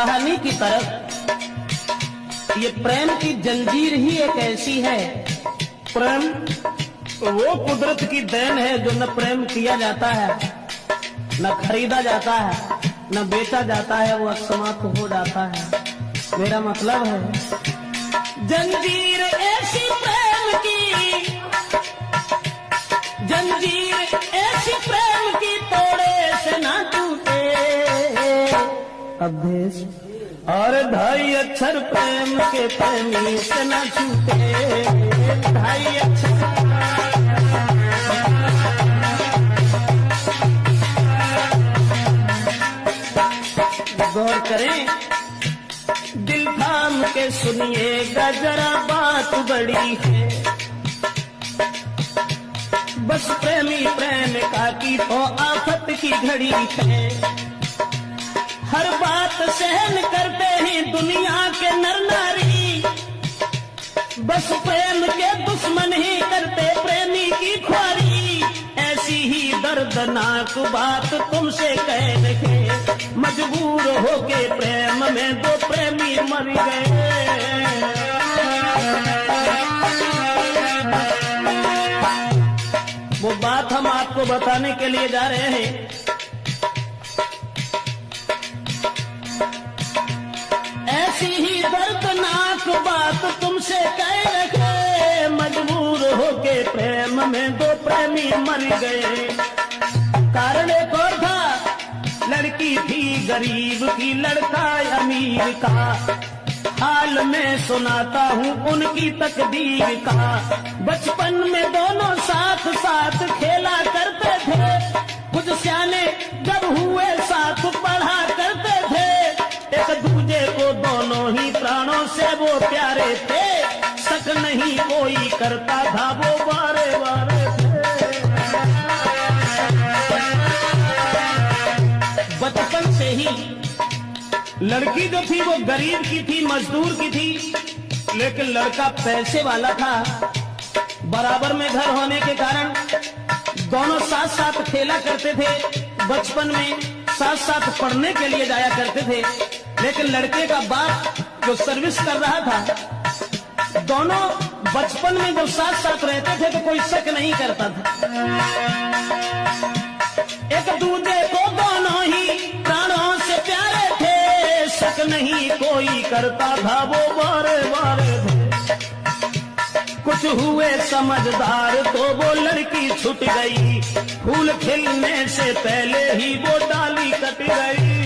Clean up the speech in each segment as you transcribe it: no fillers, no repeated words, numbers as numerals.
कहानी की तरफ ये प्रेम की जंजीर ही एक ऐसी है। प्रेम वो कुदरत की देन है जो न प्रेम किया जाता है, न खरीदा जाता है, न बेचा जाता है, वो समाप्त हो जाता है। मेरा मतलब है जंजीर ऐसी प्रेम की, जंजीर ऐसी प्रेम की तोड़े से ना टूटे अभेश, और ढाई अक्षर प्रेम के प्रेमी से न छूटे। ढाई अक्षर गौर करें, दिल थाम के सुनिएगा जरा बात बड़ी है। बस प्रेमी प्रेमिका की तो आफत की घड़ी है। हर बात सहन करते हैं दुनिया के नर नारी, बस प्रेम के दुश्मन ही करते प्रेमी की ख्वारी। ऐसी ही दर्दनाक बात तुमसे कह रहे, मजबूर होके प्रेम में दो प्रेमी मर गए। वो बात हम आपको बताने के लिए जा रहे हैं। ऐसी ही दर्दनाक बात तुमसे कह रखे, मजबूर होके प्रेम में दो प्रेमी मर गए। कारण एक और था, लड़की थी गरीब की, लड़का अमीर का। हाल में सुनाता हूँ उनकी तकदीर का। बचपन में दोनों साथ साथ खेला करते थे, कुछ सियाने जब हुए साथ पढ़ा करते थे। एक दूजे को दोनों ही प्राणों से वो प्यारे थे, शक नहीं कोई करता था वो बारे बारे थे। बचपन से ही लड़की जो थी वो गरीब की थी, मजदूर की थी, लेकिन लड़का पैसे वाला था। बराबर में घर होने के कारण दोनों साथ साथ खेला करते थे। बचपन में साथ साथ पढ़ने के लिए जाया करते थे, लेकिन लड़के का बाप जो सर्विस कर रहा था, दोनों बचपन में जब साथ साथ रहते थे तो कोई शक नहीं करता था। एक दूसरे को दोनों ही प्राणों से प्यारे थे, शक नहीं कोई करता था वो बारे बारे थे। कुछ हुए समझदार तो वो लड़की छूट गई, फूल खिलने से पहले ही वो डाली कट गई।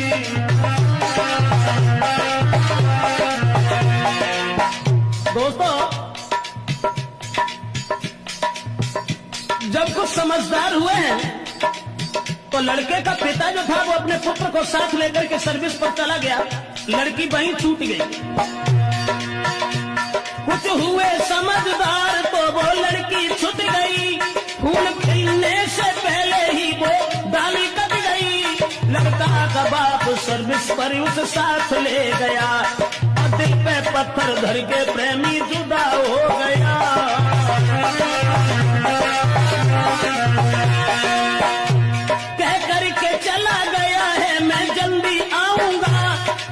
दोस्तों, जब कुछ समझदार हुए हैं तो लड़के का पिता जो था वो अपने पुत्र को साथ लेकर के सर्विस पर चला गया, लड़की वहीं छूट गई। कुछ हुए समझदार तो वो लड़की छूट गई, फूल खिलने से पहले ही वो डाली कट गई। लड़का का बाप सर्विस पर उस साथ ले गया, और दिल पे पत्थर धर के प्रेमी जुदा हो गया। कह करके चला गया है मैं जल्दी आऊंगा,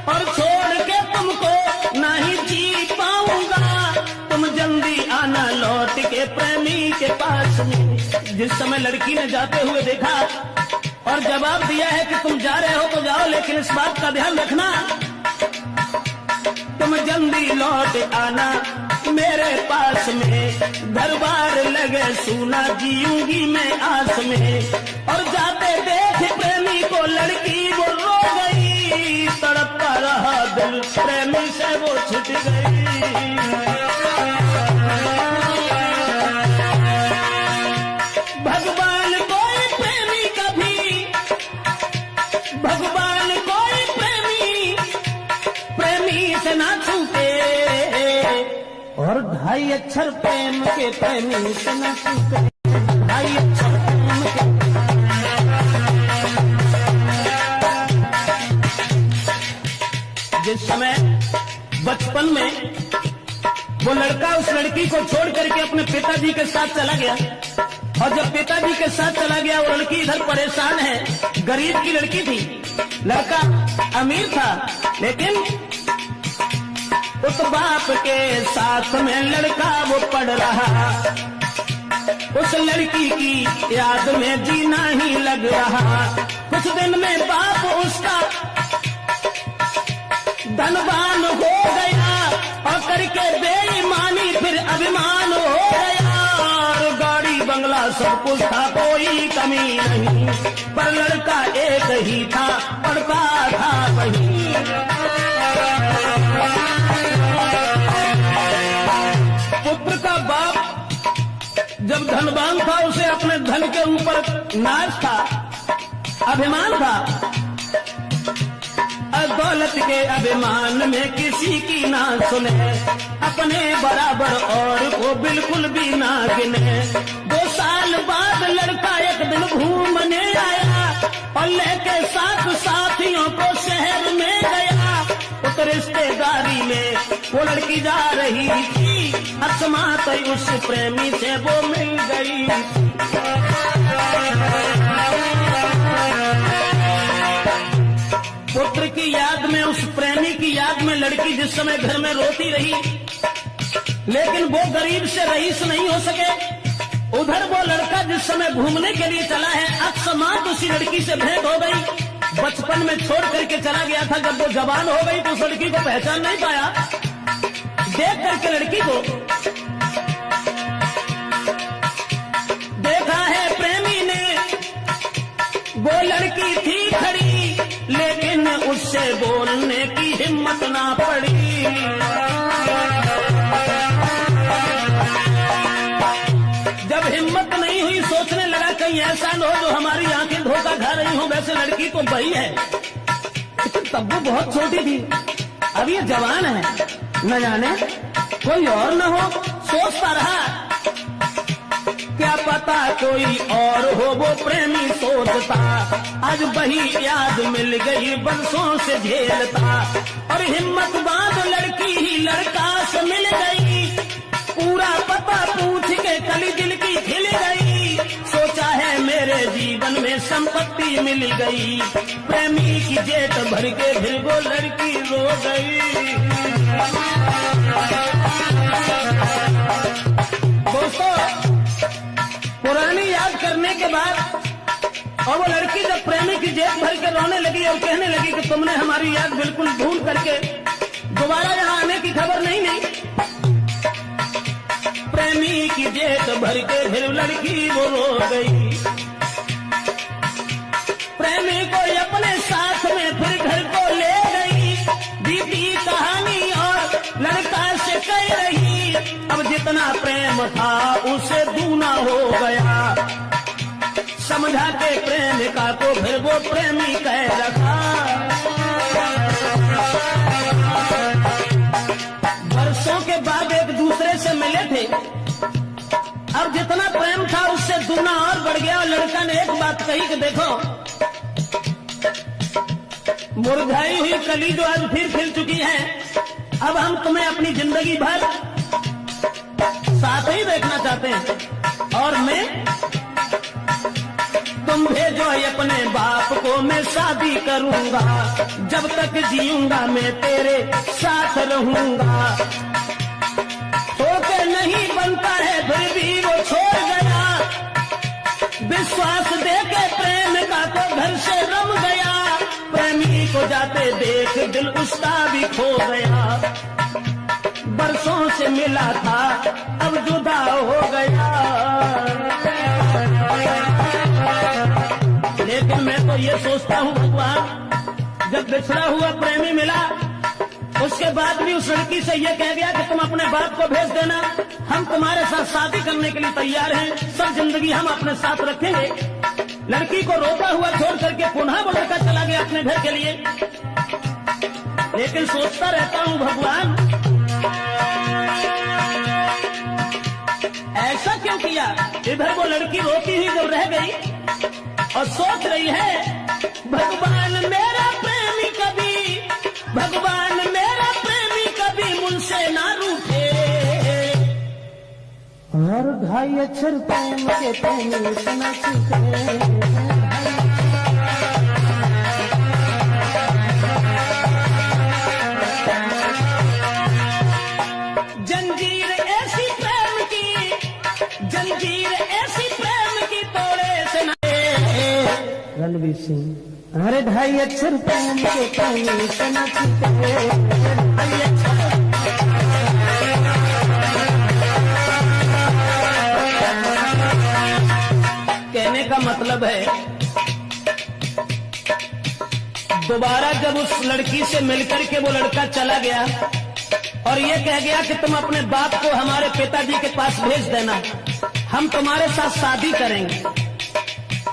और छोड़ के तुमको नहीं जी पाऊंगा। तुम जल्दी आना लौट के प्रेमी के पास में। जिस समय लड़की ने जाते हुए देखा और जवाब दिया है कि तुम जा रहे हो तो जाओ, लेकिन इस बात का ध्यान रखना तुम जल्दी लौट आना मेरे पास में। घर बार लगे सुना जीऊंगी मैं आस में। और जाते देख प्रेमी को लड़की वो रो गई, तड़पता रहा दिल प्रेमी से वो छूट गई। भगवान कोई प्रेमी कभी, भगवान कोई प्रेमी प्रेमी से ना छूटे, और ढाई अक्षर प्रेम के प्रेमी से ना छूटे। ढाई अक्षर प्रेम के। जिस समय बचपन में वो लड़का उस लड़की को छोड़ करके अपने पिताजी के साथ चला गया, और जब पिताजी के साथ चला गया वो लड़की इधर परेशान है, गरीब की लड़की थी, लड़का अमीर था, लेकिन उस बाप के साथ में लड़का वो पढ़ रहा। उस लड़की की याद में जीना ही लग रहा। कुछ दिन में बाप उसका धनवान हो गया और करके बेईमानी फिर अभिमान हो गया। और गाड़ी बंगला सब कुछ था, कोई कमी नहीं, पर लड़का एक ही था, पढ़ता था वही। पुत्र का बाप जब धनवान था, उसे अपने धन के ऊपर नाज था, अभिमान था। दौलत के अभिमान में किसी की ना सुने, अपने बराबर और को बिल्कुल भी ना गिने। 2 साल बाद लड़का एक दिन घूमने आया और लेके साथ साथियों को शहर में गया। उस रिश्तेदारी में वो लड़की जा रही थी, अकस्मात उस प्रेमी से वो मिल गई। पुत्र की याद में, उस प्रेमी की याद में लड़की जिस समय घर में रोती रही, लेकिन वो गरीब से रईस नहीं हो सके। उधर वो लड़का जिस समय घूमने के लिए चला है, अकस्मात उसी लड़की से भेंट हो गई। बचपन में छोड़ करके चला गया था, जब वो जवान हो गई तो उस लड़की को पहचान नहीं पाया। देख करके लड़की को देखा है प्रेमी ने, वो लड़की थी खड़ी, लेकिन उससे बोलने की हिम्मत ना पड़ी। जब हिम्मत नहीं हुई, सोचने लगा कहीं ऐसा न हो जो हमारी आंखें धोखा खा रही हो। वैसे लड़की तो वही है, तब वो बहुत छोटी थी, अब ये जवान है, न जाने कोई और न हो। सोचता रहा, क्या पता कोई और हो, वो प्रेमी सोचता। आज वही याद मिल गई, बरसों से झेलता, और हिम्मत बांध लड़की ही लड़का से मिल गई। पूरा पता पूछ के कली दिल की खिल गई। सोचा है मेरे जीवन में संपत्ति मिल गई। प्रेमी की जेठ भर के फिर वो लड़की रो गई। दोस्तों, पुरानी याद करने के बाद और वो लड़की जब प्रेमी की जेब भर के रोने लगी और कहने लगी कि तुमने हमारी याद बिल्कुल भूल करके दोबारा यहाँ आने की खबर नहीं। प्रेमी की जेब भर के फिर लड़की वो रो गई। प्रेमी को अपने साथ में फिर घर को ले गई। बीती कहानी और लड़का से कह रही, अब जितना प्रेम था उसे दूना हो गया। समझा के प्रेमिका को फिर वो प्रेमी कह रखा। वर्षों के बाद एक दूसरे से मिले थे, अब जितना प्रेम था उससे दूना और बढ़ गया। और लड़का ने एक बात कही कि देखो, मुरझाई हुई कली जो आज फिर खिल चुकी है, अब हम तुम्हें अपनी जिंदगी भर साथ ही देखना चाहते हैं। और मैं, तुम भेजो अपने बाप को, मैं शादी करूंगा। जब तक जीऊंगा मैं तेरे साथ रहूंगा। होके नहीं बनता है फिर भी वो छोड़ गया। विश्वास देके प्रेम का तो घर से रम गया। प्रेमी को जाते देख दिल उसका भी खो गया। बरसों से मिला था अब जुदा हो गया। लेकिन मैं तो ये सोचता हूँ भगवान, जब बिछड़ा हुआ प्रेमी मिला उसके बाद भी उस लड़की से ये कह गया कि तुम अपने बाप को भेज देना, हम तुम्हारे साथ शादी करने के लिए तैयार हैं, सब जिंदगी हम अपने साथ रखेंगे। लड़की को रोता हुआ छोड़ करके पुनः वो लड़का चला गया अपने घर के लिए। लेकिन सोचता रहता हूँ भगवान, ऐसा क्यों किया। इधर वो लड़की रोती हुई जब रह गई और सोच रही है, भगवान मेरा प्रेमी कभी, भगवान मेरा प्रेमी कभी मुझसे ना रूठे। और ढाई अक्षर प्रेम के प्रेमी इतना छूटे। रणवीर सिंह। अरे 2.5 अक्षर प्रेम के कहीं से न छूटे, 2.5 अक्षर। कहने का मतलब है दोबारा जब उस लड़की से मिलकर के वो लड़का चला गया और ये कह गया कि तुम अपने बाप को हमारे पिताजी के पास भेज देना, हम तुम्हारे साथ शादी करेंगे,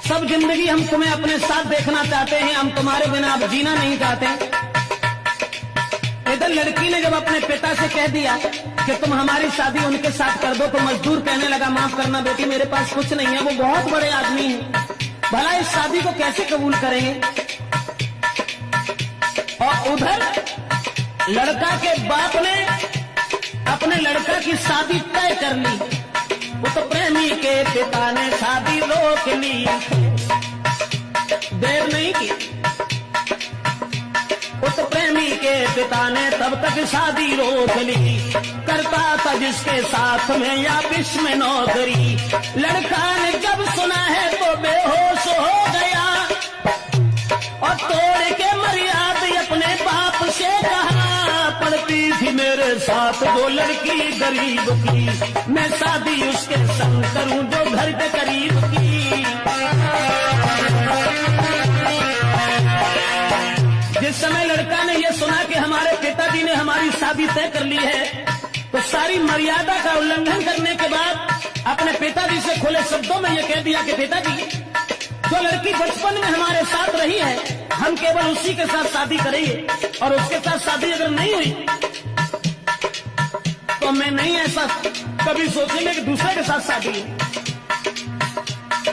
सब जिंदगी हम तुम्हें अपने साथ देखना चाहते हैं, हम तुम्हारे बिना अब जीना नहीं चाहते। इधर लड़की ने जब अपने पिता से कह दिया कि तुम हमारी शादी उनके साथ कर दो, तो मजदूर कहने लगा माफ करना बेटी, मेरे पास कुछ नहीं है, वो बहुत बड़े आदमी हैं, भला इस शादी को कैसे कबूल करेंगे। और उधर लड़का के बाप ने अपने लड़का की शादी तय कर ली, उस प्रेमी के पिता ने शादी रोक ली, देर नहीं की। उस प्रेमी के पिता ने तब तक शादी रोक ली, करता था जिसके साथ में या विश में नौकरी। लड़का ने जब सुना है तो बेहोश हो गया और तोड़ के मर्यादा अपने बाप से कहा, पड़ती थी मेरे साथ वो लड़की गरीब की, मैं शादी उसके संग करूं जो घर के करीब की। जिस समय लड़का ने यह सुना कि हमारे पिताजी ने हमारी शादी तय कर ली है, तो सारी मर्यादा का उल्लंघन करने के बाद अपने पिताजी से खुले शब्दों में यह कह दिया कि पिताजी, जो लड़की बचपन में हमारे साथ रही है, हम केवल उसी के साथ शादी करेंगे, और उसके साथ शादी अगर नहीं हुई तो मैं नहीं ऐसा कभी सोचेंगे कि दूसरे के साथ शादी है।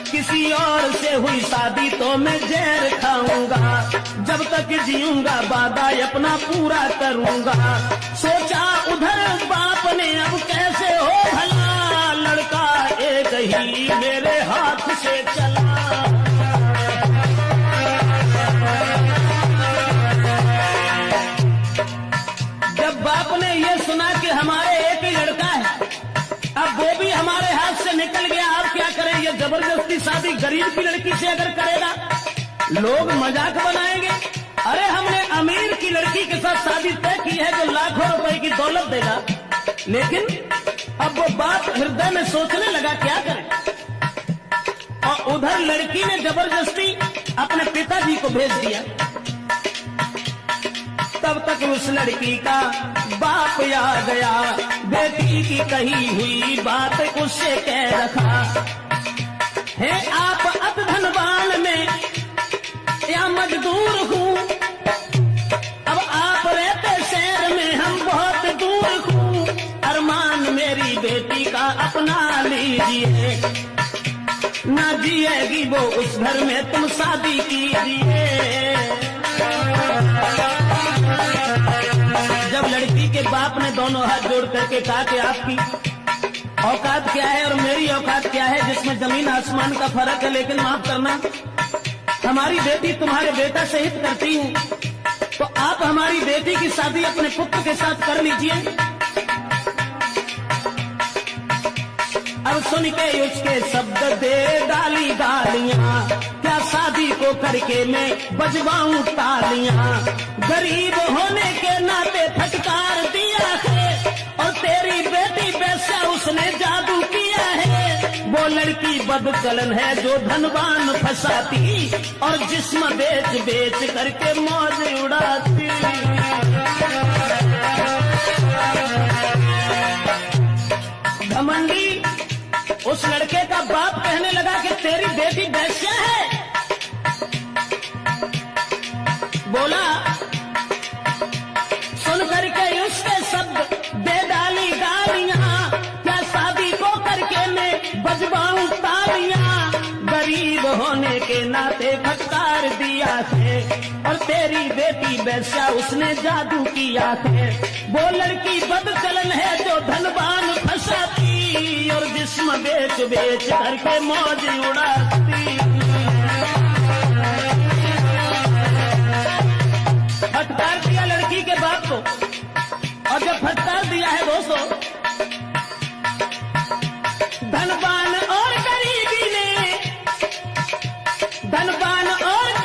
किसी और से हुई शादी तो मैं जहर खाऊंगा, जब तक जीऊंगा वादा अपना पूरा करूंगा। सोचा उधर बाप ने अब कैसे हो भला, लड़का एक ही मेरे हाथ से चला। जब बाप ने यह सुना कि हमारे एक ही लड़का है, अब वो भी हमारे हाथ से निकल गया, अब क्या करें, ये जबरदस्ती शादी गरीब की लड़की से अगर करेगा लोग मजाक बनाएंगे। अरे हमने अमीर की लड़की के साथ शादी तय की है जो लाखों रुपए की दौलत देगा, लेकिन अब वो बाप हृदय में सोचने लगा क्या करें। और उधर लड़की ने जबरदस्ती अपने पिताजी को भेज दिया। तब तक उस लड़की का बाप आ गया, बेटी की कही हुई बात उससे कह रखा है, आप अब धनवान में या मजदूर हूँ, अब आप रहते शहर में हम बहुत दूर हूँ, अरमान मेरी बेटी का अपना लीजिए, ना जिएगी वो उस घर में तुम शादी कीजिए। जब लड़की के बाप ने दोनों हाथ जोड़ करके कहा कि आपकी औकात क्या है और मेरी औकात क्या है, जिसमें जमीन आसमान का फर्क है, लेकिन माफ करना हमारी बेटी तुम्हारे बेटा से हित करती है, तो आप हमारी बेटी की शादी अपने पुत्र के साथ कर लीजिए। अब सुन के उसके शब्द दे डाली गालियां, क्या शादी को करके मैं बजवाऊं तालियां, गरीब होने के नाते फटकार दिया है, और तेरी बेटी वैसा उसने जादू किया है। वो लड़की बदचलन है जो धनवान फंसाती, और जिस्म बेच बेच करके मौज उड़ाती। घमंडी उस लड़के का बाप कहने लगा कि तेरी बेटी वैश्या है। बोला सुन करके उसके शब्द दे डाली गालियां, क्या शादी को करके मैं बजवाऊं तालियां, गरीब होने के नाते फटकार दिया है, और तेरी बेटी वैश्या उसने जादू किया है। वो लड़की बदचलन है जो धनवान फंसाती, और जिस्म बेच बेच करके मौज उड़ाती। फटकार दिया लड़की के बाप को, और जब फटकार दिया है दोस्तों, धनवान और गरीबी ने, धनवान और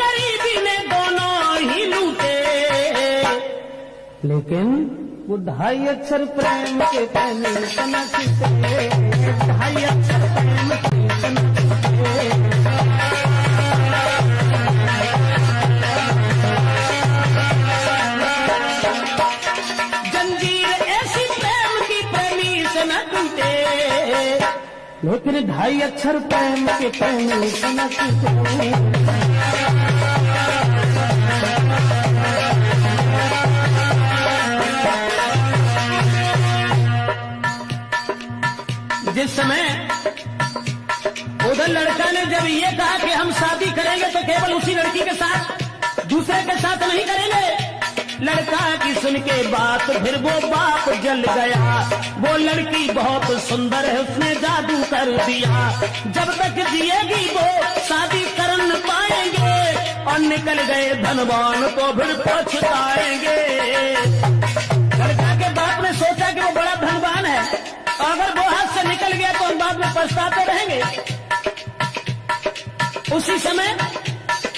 लेकिन वो 2.5 अक्षर प्रेम के कहने न छूटे, 2.5 अक्षर प्रेम के न छूटे। जंजीर ऐसी प्रेम की प्रेमी से न टूटे, लेकिन 2.5 अक्षर प्रेम के कहने से न छूटे। जिस समय उधर लड़का ने जब ये कहा कि हम शादी करेंगे तो केवल उसी लड़की के साथ, दूसरे के साथ नहीं करेंगे, लड़का की सुन के बात फिर वो बाप जल गया। वो लड़की बहुत सुंदर है, उसने जादू कर दिया, जब तक जिएगी वो शादी कर न पाएंगे, और निकल गए धनवान तो फिर पछताएंगे। लड़का के बाप ने सोचा कि वो बड़ा धनवान है, अगर वो हाथ से निकल गया तो हम बाद में पछताते रहेंगे। उसी समय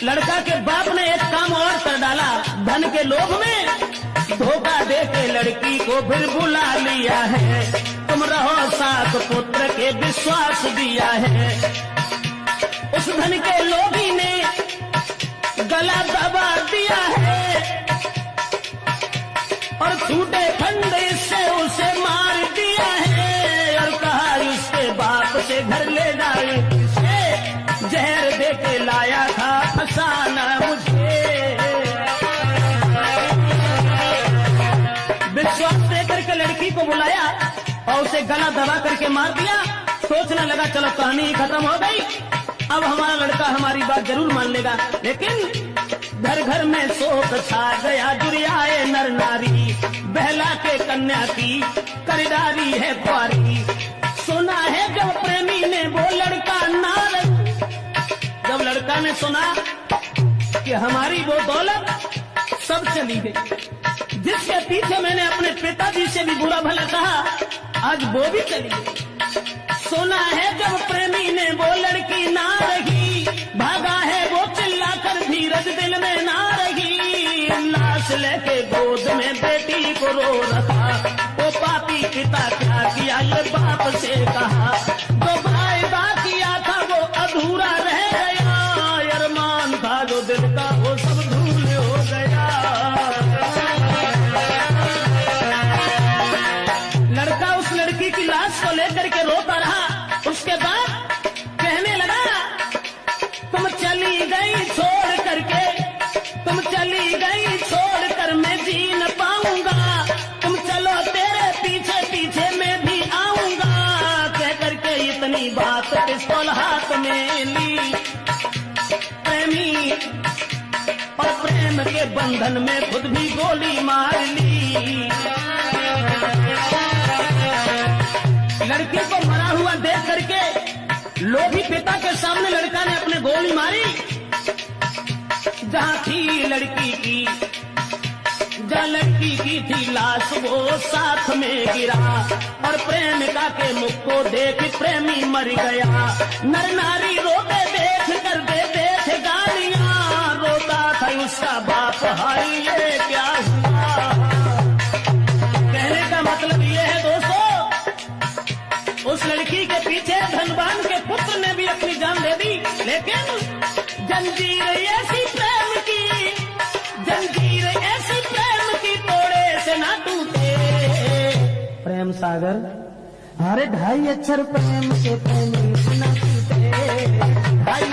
लड़का के बाप ने एक काम और कर डाला, धन के लोभ में धोखा दे के लड़की को फिर बुला लिया है। तुम रहो साथ पुत्र के विश्वास दिया है। उस धन के लोभी ने गला दबा दिया है और छूटे फंद इससे उसे मार दिया है, और कहा इसके बाप से घर ले जाए, इसे जहर दे के लाया था फंसाना मुझे। विश्वास दे करके लड़की को बुलाया और उसे गला दबा करके मार दिया। सोचने लगा चलो कहानी खत्म हो गई, अब हमारा लड़का हमारी बात जरूर मान लेगा। लेकिन घर घर में शोक छा गया, दुरियाए नर नारी, बहला के कन्या की खरीदारी है प्यारी। सुना है जब प्रेमी ने वो लड़का नार, जब लड़का ने सुना कि हमारी वो दौलत सब चली गई, जिसके पीछे मैंने अपने पिताजी से भी बुरा भला कहा, आज वो भी चली गई। सुना है जब प्रेमी ने वो लड़की ना रही, भागा है वो चिल्लाकर धीरज दिल में ना रही, लाश लेके गोद में बेटी को रो रहा। वो पापी पिता क्या किया ये बाप से कहा, जो वायदा किया था वो अधूरा रह गया, अरमान था जो दिल का वो सब धूल हो गया। लड़का उस लड़की की लाश को लेकर के रोता रहा। उसके बाद कहने लगा तुम चली गई छोड़ करके, तुम चली गई छोड़ कर मैं जी न पाऊंगा, तुम चलो तेरे पीछे पीछे मैं भी आऊंगा। कह करके इतनी बात पिस्तौल हाथ में ली, प्रेमी और प्रेम के बंधन में खुद भी गोली मार ली। लड़की को मरा हुआ देख करके लोभी पिता के सामने लड़का ने अपने गोली मारी। जहां थी लड़की की, जहां लड़की की थी लाश वो साथ में गिरा, और प्रेमिका के मुख को देख प्रेमी मर गया। नर नारी रोते देख कर देते थे गालियां, रोता था उसका बाप हाय ये क्या हुआ। कहने का मतलब ये है दोस्तों, उस लड़की के पीछे धनवान के पुत्र ने भी अपनी जान दे दी, लेकिन जंजीर ऐसी प्रेम की, जंजीर ऐसी प्रेम की तोड़े से ना टूटे। प्रेम सागर अरे 2.5 अक्षर प्रेम से प्रेमी से ना टूटे, 2.5